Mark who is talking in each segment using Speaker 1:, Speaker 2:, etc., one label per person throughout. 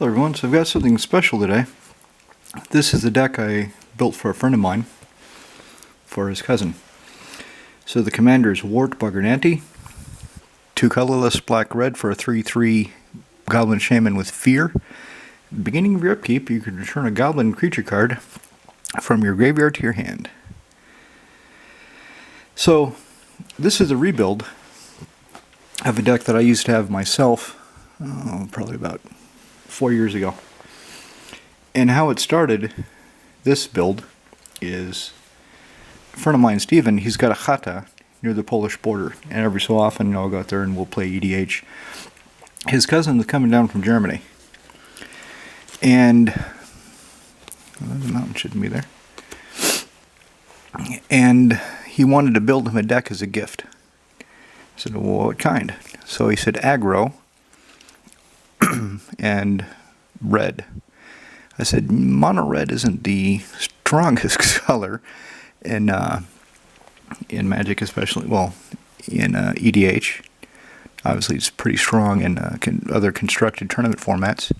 Speaker 1: Hello everyone, so I've got something special today. This is the deck I built for a friend of mine, for his cousin. So the commander is Wort, Boggart Auntie, 2 colorless, black-red for a 3/3 Goblin Shaman with Fear. At the beginning of your upkeep, you can return a Goblin Creature card from your graveyard to your hand. So, this is a rebuild of a deck that I used to have myself, probably about 4 years ago. And how it started, this build, is a friend of mine, Steven, he's got a chata near the Polish border. And every so often I'll go out there and we'll play EDH. His cousin is coming down from Germany. And the mountain shouldn't be there. And he wanted to build him a deck as a gift. I said, well, what kind? So he said aggro and red. I said, mono red isn't the strongest color in Magic, especially, well, in EDH. Obviously, it's pretty strong in other constructed tournament formats.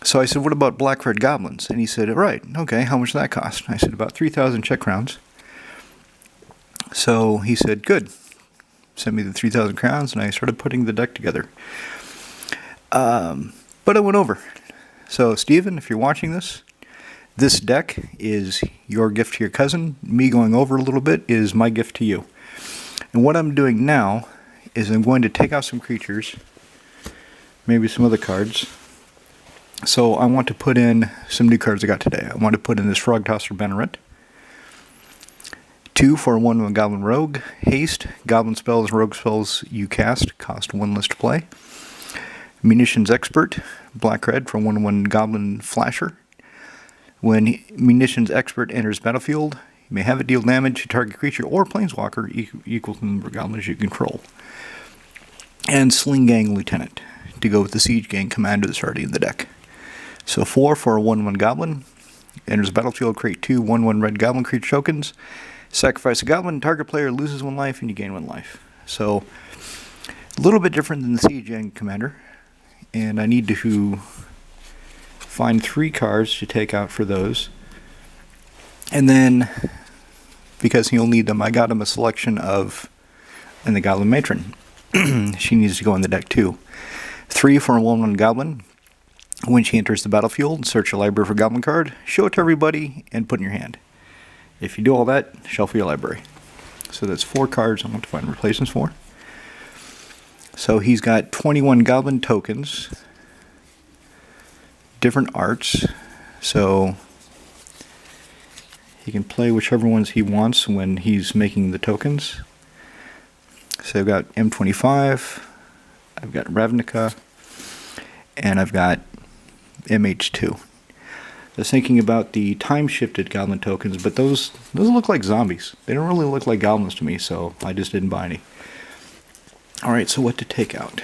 Speaker 1: So I said, what about black-red goblins? And he said, right, okay, how much does that cost? I said, about 3,000 Czech crowns. So he said, good. Sent me the 3,000 crowns, and I started putting the deck together. But it went over. So, Steven, if you're watching this, this deck is your gift to your cousin. Me going over a little bit is my gift to you. And what I'm doing now is I'm going to take out some creatures, maybe some other cards. So I want to put in some new cards I got today. I want to put in this Frog Tosser Banneret. 2 for a 1/1 Goblin Rogue. Haste. Goblin spells, rogue spells you cast cost 1 less to play. Munitions Expert. Black-red for a 1/1 Goblin Flasher. When Munitions Expert enters battlefield, you may have it deal damage to target creature or planeswalker equal to the number of goblins you control. And Sling Gang Lieutenant to go with the Siege Gang commander that's already in the deck. So 4 for a 1/1 Goblin. Enters battlefield, create 2 1/1 red Goblin creature tokens. Sacrifice a Goblin, target player loses 1 life and you gain 1 life. So, a little bit different than the Siege Gang commander. And I need to find 3 cards to take out for those. And then, because he'll need them, I got him a selection of, and the Goblin Matron. She needs to go in the deck too. 3 for a 1/1 Goblin. When she enters the battlefield, search your library for a Goblin card, show it to everybody, and put in your hand. If you do all that, shuffle your library. So that's 4 cards I want to find replacements for. So he's got 21 Goblin tokens. Different arts. So he can play whichever ones he wants when he's making the tokens. So I've got M25, I've got Ravnica, and I've got MH2. I was thinking about the time-shifted Goblin tokens, but those look like zombies. They don't really look like goblins to me, so I just didn't buy any. Alright, so what to take out?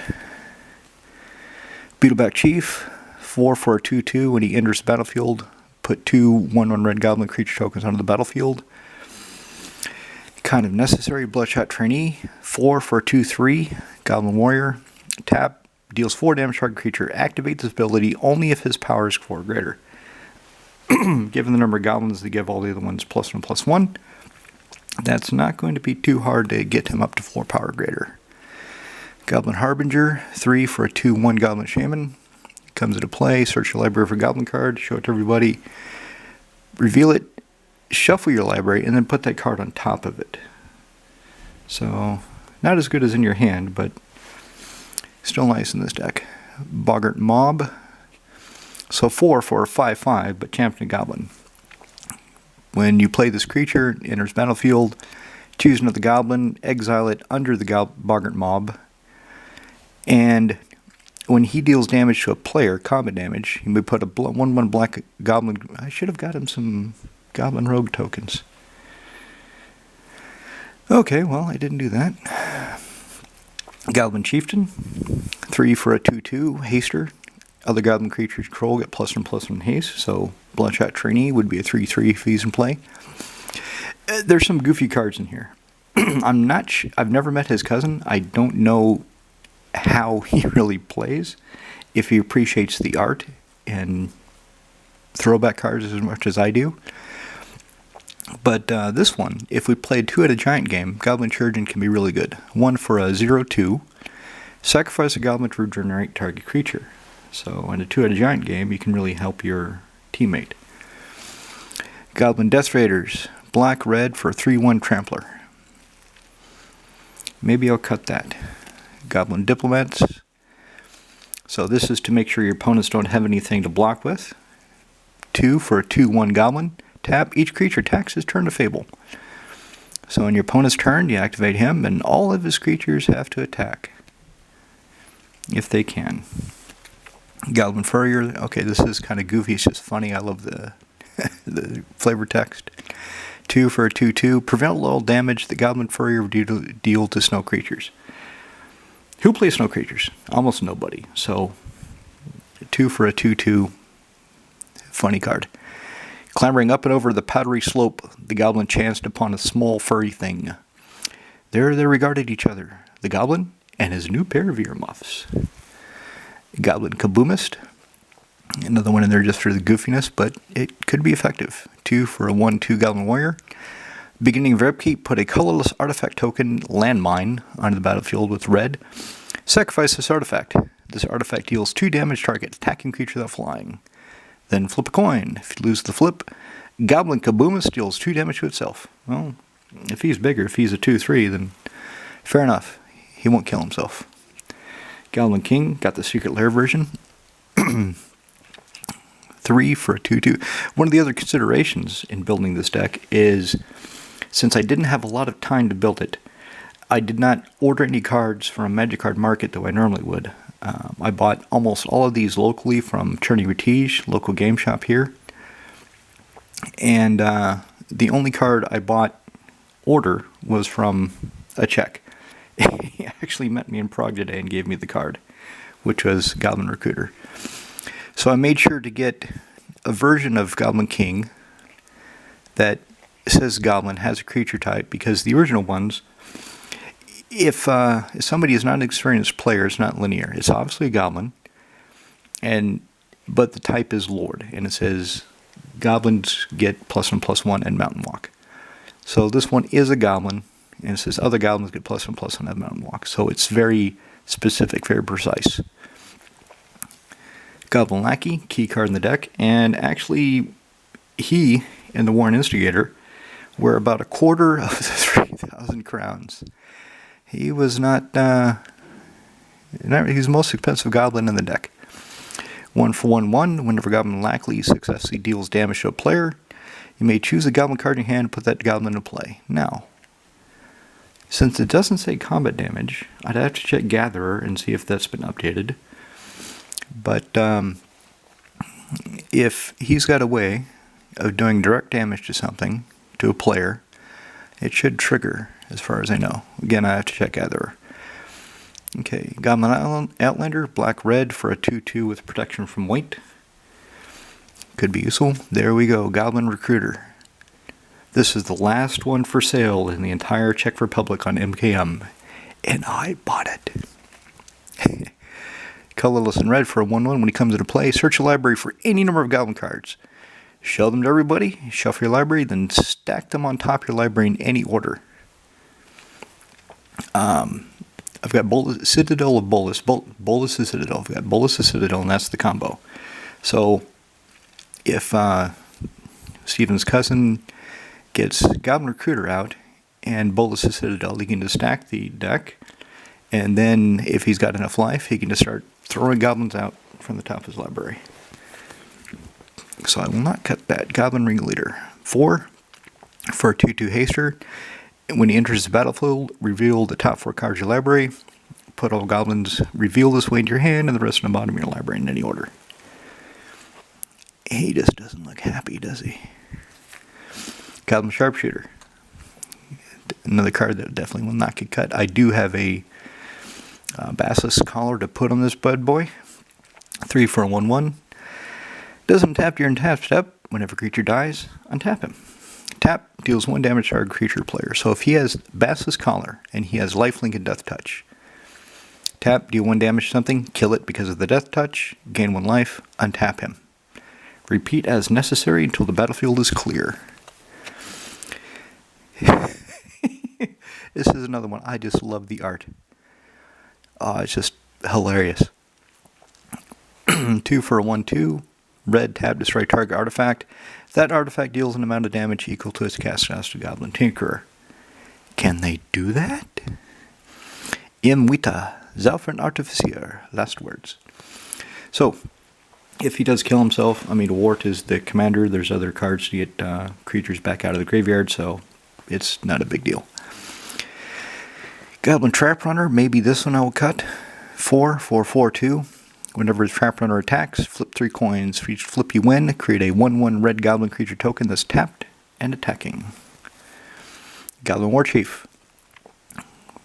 Speaker 1: Beetleback Chief, 4 for a 2/2. When he enters the battlefield, put 2 1/1 red Goblin creature tokens onto the battlefield. Kind of necessary. Bloodshot Trainee, 4 for a 2/3. Goblin Warrior. Tap, deals 4 damage to target creature. Activate this ability only if his power is 4 or greater. Given the number of goblins, they give all the other ones +1/+1. That's not going to be too hard to get him up to 4 power or greater. Goblin Harbinger, 3 for a 2/1 Goblin Shaman. Comes into play, search your library for a Goblin card, show it to everybody, reveal it, shuffle your library, and then put that card on top of it. So, not as good as in your hand, but still nice in this deck. Boggart Mob. So 4 for a 5/5, but champion Goblin. When you play this creature, it enters battlefield, choose another Goblin, exile it under the Boggart Mob, and when he deals damage to a player, combat damage, he may put a 1/1 black Goblin. I should have got him some Goblin Rogue tokens. Okay, well, I didn't do that. Goblin Chieftain, 3 for a 2/2, Haster. Other Goblin creatures control get +1/+1 haste, so Bloodshot Trainee would be a 3/3 if he's in play. There's some goofy cards in here. I've never met his cousin. I don't know how he really plays, if he appreciates the art and throwback cards as much as I do. But this one, if we play 2-headed giant game, Goblin Chirurgeon can be really good. 1 for a 0/2. Sacrifice a goblin to regenerate target creature. So in a 2-headed giant game, you can really help your teammate. Goblin Death Raiders, black-red for a 3/1 trampler. Maybe I'll cut that. Goblin Diplomats. So this is to make sure your opponents don't have anything to block with. 2 for a 2/1 goblin. Tap, each creature attacks his turn to Fable. So on your opponent's turn, you activate him, and all of his creatures have to attack. If they can. Goblin Furrier. Okay, this is kind of goofy. It's just funny. I love the the flavor text. 2 for a 2/2. Prevent all damage the Goblin Furrier would deal to snow creatures. Who plays snow creatures? Almost nobody. So 2 for a 2/2. Funny card. Clambering up and over the powdery slope, the goblin chanced upon a small furry thing. There they regarded each other, the goblin and his new pair of earmuffs. Goblin Kaboomist. Another one in there just for the goofiness, but it could be effective. 2 for a 1/2 Goblin Warrior. Beginning of upkeep, put a colorless artifact token, landmine, onto the battlefield with red. Sacrifice this artifact. This artifact deals 2 damage to target attacking creature without flying. Then flip a coin. If you lose the flip, Goblin Kaboomist deals 2 damage to itself. Well, if he's bigger, if he's a 2/3, then fair enough. He won't kill himself. Goblin King, got the Secret Lair version. 3 for a 2/2. One of the other considerations in building this deck is, since I didn't have a lot of time to build it, I did not order any cards from Magic Card Market the way I normally would. I bought almost all of these locally from Trainee Retige, local game shop here. And the only card I bought order was from a Czech. He actually met me in Prague today and gave me the card, which was Goblin Recruiter. So I made sure to get a version of Goblin King that says Goblin, has a creature type, because the original ones, if somebody is not an experienced player, it's not linear. It's obviously a Goblin, but the type is Lord, and it says Goblins get +1/+1 and Mountain Walk. So this one is a Goblin, and it says other Goblins get +1/+1 and Mountain Walk. So it's very specific, very precise. Goblin Lackey, key card in the deck, and actually he and the Warren Instigator were about a quarter of the 3,000 crowns. He was he's the most expensive goblin in the deck. 1 for 1/1, whenever Goblin Lackey successfully deals damage to a player, you may choose a goblin card in your hand and put that goblin into play. Now, since it doesn't say combat damage, I'd have to check Gatherer and see if that's been updated. But if he's got a way of doing direct damage to something, to a player, it should trigger, as far as I know. Again, I have to check Gatherer. Okay, Goblin Outlander, black-red for a 2/2 with protection from weight. Could be useful. There we go, Goblin Recruiter. This is the last one for sale in the entire Czech Republic on MKM, and I bought it. Colorless and red for a 1/1. When he comes into play, search your library for any number of Goblin cards. Show them to everybody, shuffle your library, then stack them on top of your library in any order. I've got Citadel of Bolus. Bolus is Citadel. I've got Bolus is Citadel, and that's the combo. So if Steven's cousin gets Goblin Recruiter out and Bolus is Citadel, he can just stack the deck, and then if he's got enough life, he can just start throwing goblins out from the top of his library. So I will not cut that. Goblin Ringleader. 4 for a 2/2 haster. When he enters the battlefield, reveal the top 4 cards of your library. Put all goblins, reveal this way into your hand, and the rest in the bottom of your library in any order. He just doesn't look happy, does he? Goblin Sharpshooter. Another card that definitely will not get cut. I do have a Basilisk Collar to put on this bad boy. 3 for a 1/1. Doesn't tap your untap step. Whenever a creature dies, untap him. Tap deals 1 damage to our creature player. So if he has Basilisk Collar and he has Lifelink and Death Touch, Tap, deal 1 damage to something, kill it because of the death touch, gain 1 life, untap him. Repeat as necessary until the battlefield is clear. This is another one. I just love the art. It's just hilarious. 2 for a 1/2. Red, tap, destroy target artifact. That artifact deals an amount of damage equal to its cast cost to Goblin Tinkerer. Can they do that? Im vita, Zaufern Artificier. Last words. So, if he does kill himself, I mean, Wort is the commander. There's other cards to get creatures back out of the graveyard, so it's not a big deal. Goblin Trap Runner, maybe this one I will cut. 4 for 4/2. Whenever the Trap Runner attacks, flip 3 coins. For each flip you win, create a 1/1 red Goblin creature token that's tapped and attacking. Goblin War Chief.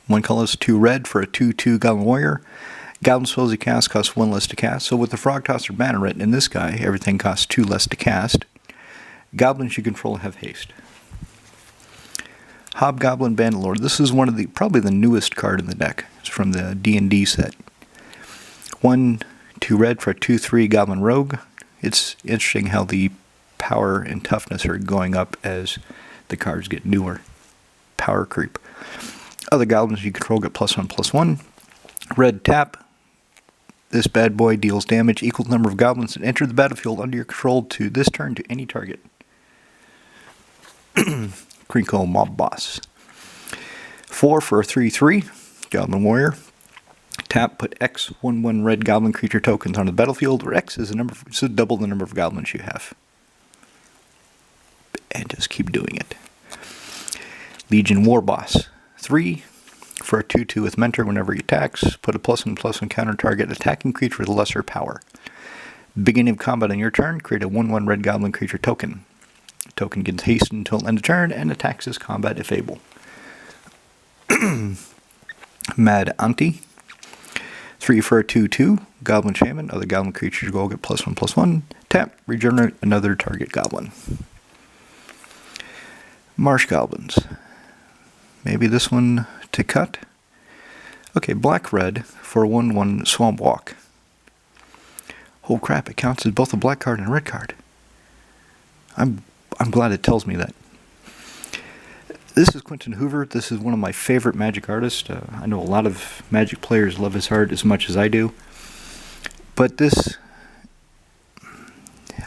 Speaker 1: 1 colorless, 2 red for a 2/2 Goblin Warrior. Goblin spells you cast costs 1 less to cast. So with the Frog Tosser Banneret in this guy, everything costs 2 less to cast. Goblins you control have haste. Hobgoblin Bandlord. This is one of the probably the newest card in the deck. It's from the D&D set. 1, 2 red for a 2/3 Goblin Rogue. It's interesting how the power and toughness are going up as the cards get newer. Power creep. Other goblins you control get +1/+1. Red tap. This bad boy deals damage equal to the number of goblins that enter the battlefield under your control to this turn to any target. Crinkle Mob Boss. 4 for a 3/3 Goblin Warrior. Tap, put X 1/1 red Goblin creature tokens on the battlefield, where X is so double the number of goblins you have. And just keep doing it. Legion War Boss. 3 for a 2/2 with Mentor. Whenever he attacks, put a +1/+1 counter target attacking creature with lesser power. Beginning of combat on your turn, create a 1/1 red Goblin creature token. The token gets haste until end of turn and attacks as combat if able. Mad Auntie. 3 for a 2/2 Goblin Shaman. Other Goblin creatures go get +1/+1. Tap, regenerate another target Goblin. Marsh Goblins. Maybe this one to cut. Okay, black-red for a 1/1 Swamp Walk. Oh crap, it counts as both a black card and a red card. I'm glad it tells me that. This is Quentin Hoover. This is one of my favorite Magic artists. I know a lot of Magic players love his art as much as I do. But this,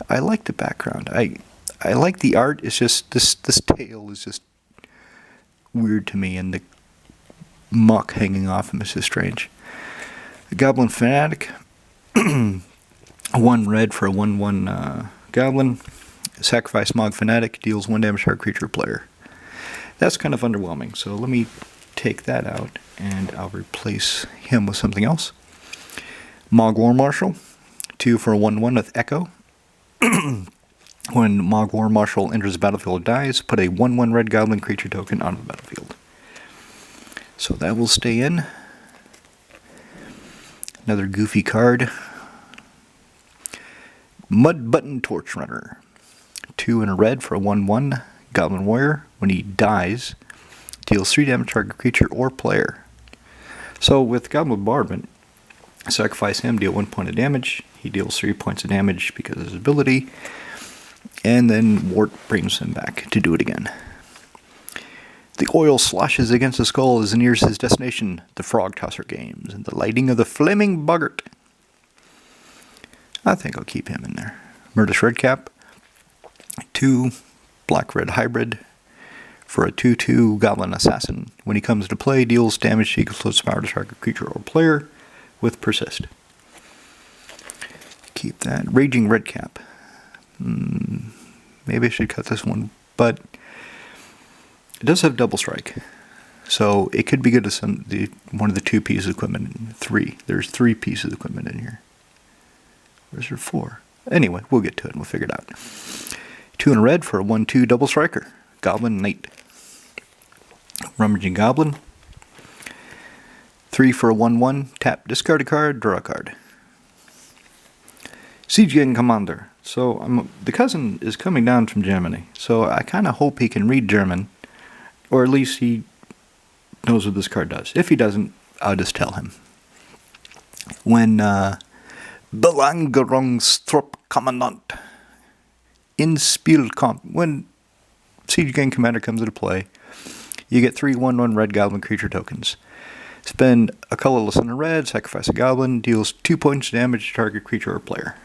Speaker 1: I like the background. I like the art. It's just this tail is just weird to me, and the muck hanging off him is just strange. The Goblin Fanatic. 1 red for a 1/1 Goblin. Sacrifice Mog Fanatic, deals 1 damage to our creature player. That's kind of underwhelming, so let me take that out and I'll replace him with something else. Mog War Marshal. 2 for a 1/1 with Echo. When Mog War Marshal enters the battlefield or dies, put a 1/1 red Goblin creature token onto the battlefield. So that will stay in. Another goofy card. Mud Button Torch Runner. 2 and a red for a 1/1 Goblin Warrior. When he dies, deals 3 damage to target creature or player. So with Goblin Bombardment, sacrifice him, deal 1 point of damage. He deals 3 points of damage because of his ability. And then Wort brings him back to do it again. The oil sloshes against the skull as he nears his destination, the Frog Tosser Games, and the lighting of the flaming Boggart. I think I'll keep him in there. Murderous Redcap. 2 black-red hybrid for a 2/2 Goblin Assassin. When he comes to play, deals damage equal to its power to target creature or player with Persist. Keep that. Raging Redcap. Maybe I should cut this one, but it does have double strike, so it could be good as one of the 2 pieces of equipment. In 3. There's 3 pieces of equipment in here. Where's there 4? Anyway, we'll get to it and we'll figure it out. 2 and a red for a 1/2 double striker. Goblin Knight. Rummaging Goblin. 3 for a 1/1. Tap, discard a card, draw a card. Siege Gang Commander. So the cousin is coming down from Germany, so I kind of hope he can read German, or at least he knows what this card does. If he doesn't, I'll just tell him. When Belanggerungstrupp Kommandant in Spiel kommt, when Siege Gang Commander comes into play, you get 3 1/1 red goblin creature tokens. Spend a colorless and a red, sacrifice a goblin, deals 2 points of damage to target creature or player.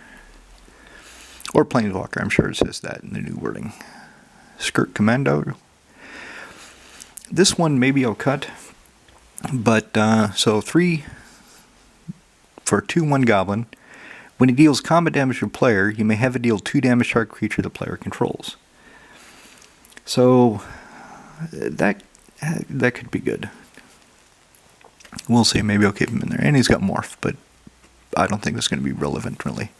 Speaker 1: Or planeswalker, I'm sure it says that in the new wording. Skirt Commando. This one maybe I'll cut, but so 3 for 2/1 goblin. When he deals combat damage to a player, you may have it deal 2 damage to target creature the player controls. So that could be good. We'll see. Maybe I'll keep him in there. And he's got Morph, but I don't think that's going to be relevant, really.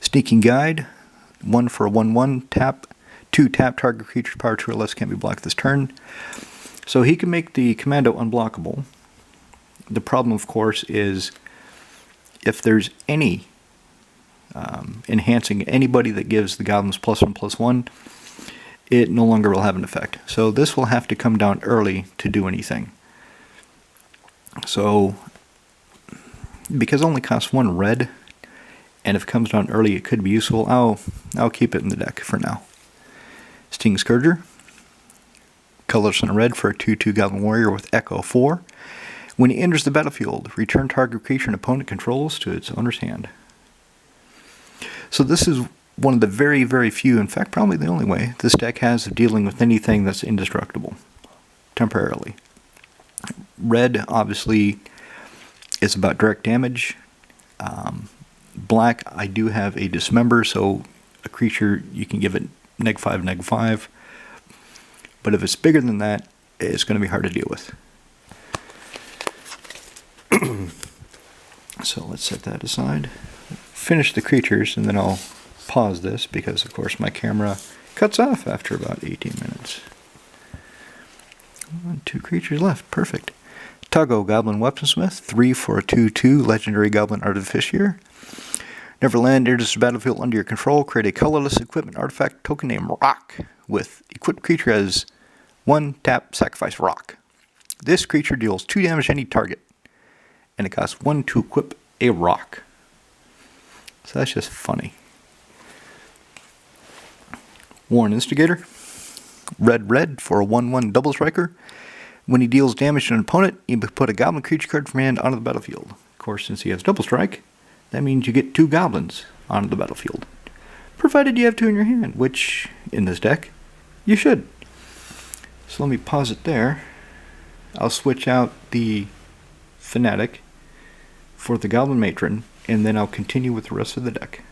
Speaker 1: Sneaking Guide. 1 for a 1/1. Tap. 2 tap target creature power 2 or less can't be blocked this turn. So he can make the commando unblockable. The problem, of course, is if there's any enhancing anybody that gives the goblins +1/+1, it no longer will have an effect. So this will have to come down early to do anything. So, because it only costs 1 red, and if it comes down early it could be useful, I'll keep it in the deck for now. Sting Scourger. Colorless and a red for a 2/2 Goblin Warrior with Echo 4. When he enters the battlefield, return target creature an opponent controls to its owner's hand. So this is one of the very, very few, in fact probably the only way, this deck has of dealing with anything that's indestructible. Temporarily. Red, obviously, is about direct damage. Black, I do have a Dismember, so a creature, you can give it -5, -5. But if it's bigger than that, it's going to be hard to deal with. So let's set that aside. Finish the creatures, and then I'll pause this, because of course my camera cuts off after about 18 minutes. 2 creatures left. Perfect. Tuggo, Goblin Weaponsmith. 3 for a 2/2 Legendary Goblin Artificier. Neverland enters the battlefield under your control. Create a colorless equipment artifact token named Rock with equipped creature as 1 tap, sacrifice Rock. This creature deals 2 damage to any target, and it costs 1 to equip a Rock. So that's just funny. Warren Instigator. Red for a 1/1 double striker. When he deals damage to an opponent, you put a goblin creature card from hand onto the battlefield. Of course, since he has double strike, that means you get 2 goblins onto the battlefield. Provided you have 2 in your hand, which, in this deck, you should. So let me pause it there. I'll switch out the Fanatic for the Goblin Matron, and then I'll continue with the rest of the deck.